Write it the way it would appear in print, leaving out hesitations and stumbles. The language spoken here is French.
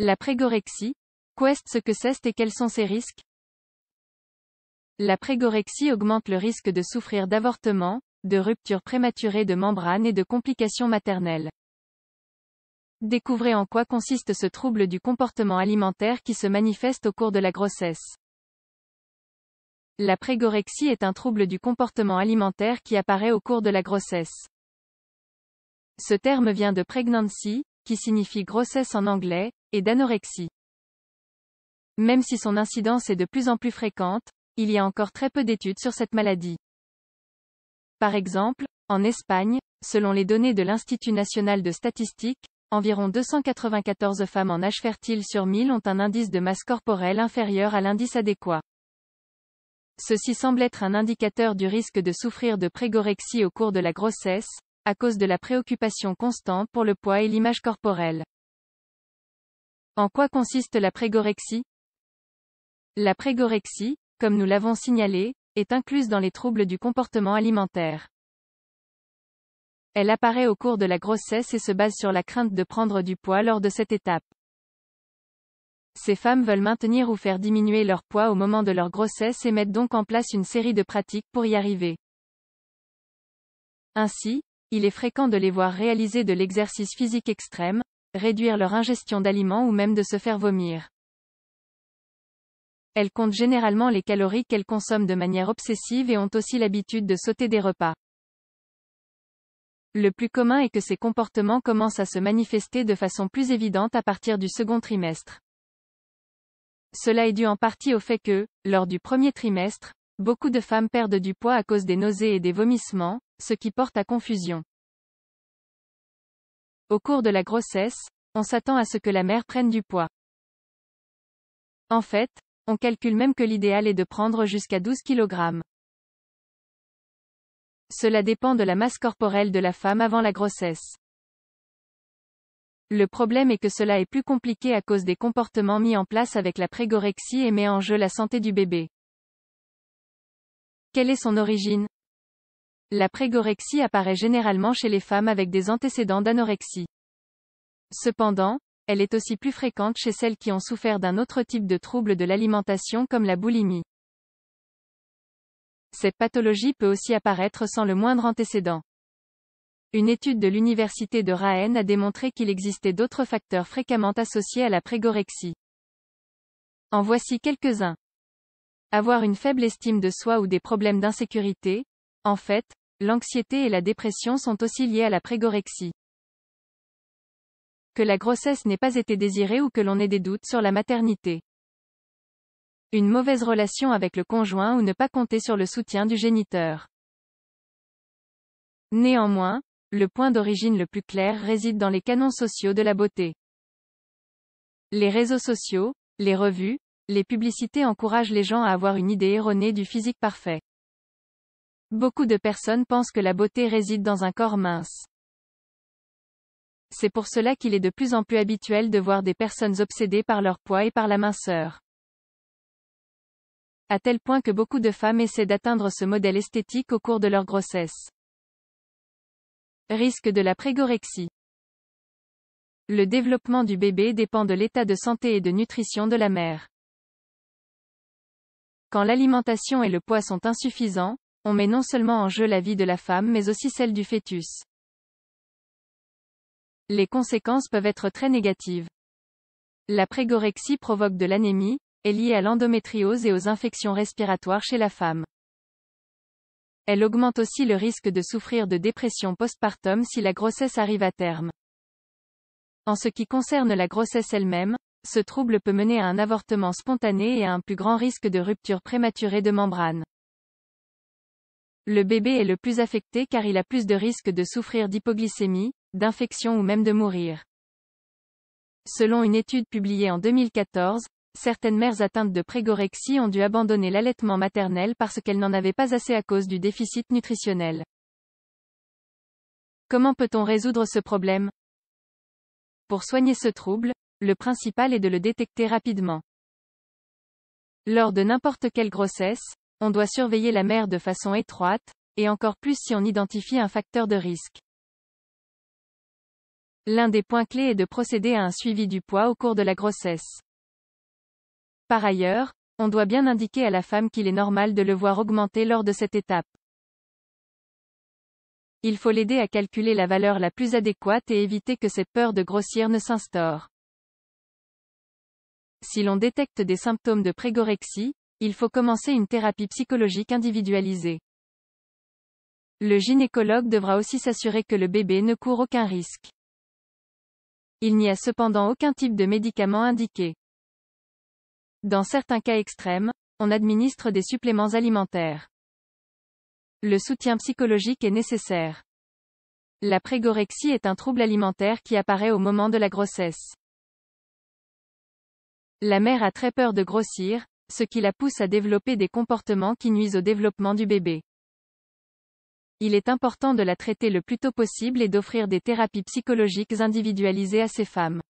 La prégorexie, qu'est ce que c'est et quels sont ses risques? La prégorexie augmente le risque de souffrir d'avortement, de rupture prématurée de membrane et de complications maternelles. Découvrez en quoi consiste ce trouble du comportement alimentaire qui se manifeste au cours de la grossesse. La prégorexie est un trouble du comportement alimentaire qui apparaît au cours de la grossesse. Ce terme vient de pregnancy, qui signifie grossesse en anglais, et d'anorexie. Même si son incidence est de plus en plus fréquente, il y a encore très peu d'études sur cette maladie. Par exemple, en Espagne, selon les données de l'Institut national de statistique, environ 294 femmes en âge fertile sur 1000 ont un indice de masse corporelle inférieur à l'indice adéquat. Ceci semble être un indicateur du risque de souffrir de prégorexie au cours de la grossesse, à cause de la préoccupation constante pour le poids et l'image corporelle. En quoi consiste la prégorexie? La prégorexie, comme nous l'avons signalé, est incluse dans les troubles du comportement alimentaire. Elle apparaît au cours de la grossesse et se base sur la crainte de prendre du poids lors de cette étape. Ces femmes veulent maintenir ou faire diminuer leur poids au moment de leur grossesse et mettent donc en place une série de pratiques pour y arriver. Ainsi, il est fréquent de les voir réaliser de l'exercice physique extrême, réduire leur ingestion d'aliments ou même de se faire vomir. Elles comptent généralement les calories qu'elles consomment de manière obsessive et ont aussi l'habitude de sauter des repas. Le plus commun est que ces comportements commencent à se manifester de façon plus évidente à partir du second trimestre. Cela est dû en partie au fait que, lors du premier trimestre, beaucoup de femmes perdent du poids à cause des nausées et des vomissements, ce qui porte à confusion. Au cours de la grossesse, on s'attend à ce que la mère prenne du poids. En fait, on calcule même que l'idéal est de prendre jusqu'à 12 kg. Cela dépend de la masse corporelle de la femme avant la grossesse. Le problème est que cela est plus compliqué à cause des comportements mis en place avec la prégorexie et met en jeu la santé du bébé. Quelle est son origine? La prégorexie apparaît généralement chez les femmes avec des antécédents d'anorexie. Cependant, elle est aussi plus fréquente chez celles qui ont souffert d'un autre type de trouble de l'alimentation comme la boulimie. Cette pathologie peut aussi apparaître sans le moindre antécédent. Une étude de l'université de Rennes a démontré qu'il existait d'autres facteurs fréquemment associés à la prégorexie. En voici quelques-uns. Avoir une faible estime de soi ou des problèmes d'insécurité. En fait, l'anxiété et la dépression sont aussi liés à la prégorexie. Que la grossesse n'ait pas été désirée ou que l'on ait des doutes sur la maternité. Une mauvaise relation avec le conjoint ou ne pas compter sur le soutien du géniteur. Néanmoins, le point d'origine le plus clair réside dans les canons sociaux de la beauté. Les réseaux sociaux, les revues, les publicités encouragent les gens à avoir une idée erronée du physique parfait. Beaucoup de personnes pensent que la beauté réside dans un corps mince. C'est pour cela qu'il est de plus en plus habituel de voir des personnes obsédées par leur poids et par la minceur. À tel point que beaucoup de femmes essaient d'atteindre ce modèle esthétique au cours de leur grossesse. Risque de la prégorexie. Le développement du bébé dépend de l'état de santé et de nutrition de la mère. Quand l'alimentation et le poids sont insuffisants, on met non seulement en jeu la vie de la femme mais aussi celle du fœtus. Les conséquences peuvent être très négatives. La prégorexie provoque de l'anémie, est liée à l'endométriose et aux infections respiratoires chez la femme. Elle augmente aussi le risque de souffrir de dépression postpartum si la grossesse arrive à terme. En ce qui concerne la grossesse elle-même, ce trouble peut mener à un avortement spontané et à un plus grand risque de rupture prématurée de membrane. Le bébé est le plus affecté car il a plus de risques de souffrir d'hypoglycémie, d'infection ou même de mourir. Selon une étude publiée en 2014, certaines mères atteintes de prégorexie ont dû abandonner l'allaitement maternel parce qu'elles n'en avaient pas assez à cause du déficit nutritionnel. Comment peut-on résoudre ce problème? Pour soigner ce trouble, le principal est de le détecter rapidement. Lors de n'importe quelle grossesse, on doit surveiller la mère de façon étroite, et encore plus si on identifie un facteur de risque. L'un des points clés est de procéder à un suivi du poids au cours de la grossesse. Par ailleurs, on doit bien indiquer à la femme qu'il est normal de le voir augmenter lors de cette étape. Il faut l'aider à calculer la valeur la plus adéquate et éviter que cette peur de grossir ne s'instaure. Si l'on détecte des symptômes de prégorexie, il faut commencer une thérapie psychologique individualisée. Le gynécologue devra aussi s'assurer que le bébé ne court aucun risque. Il n'y a cependant aucun type de médicament indiqué. Dans certains cas extrêmes, on administre des suppléments alimentaires. Le soutien psychologique est nécessaire. La prégorexie est un trouble alimentaire qui apparaît au moment de la grossesse. La mère a très peur de grossir, ce qui la pousse à développer des comportements qui nuisent au développement du bébé. Il est important de la traiter le plus tôt possible et d'offrir des thérapies psychologiques individualisées à ces femmes.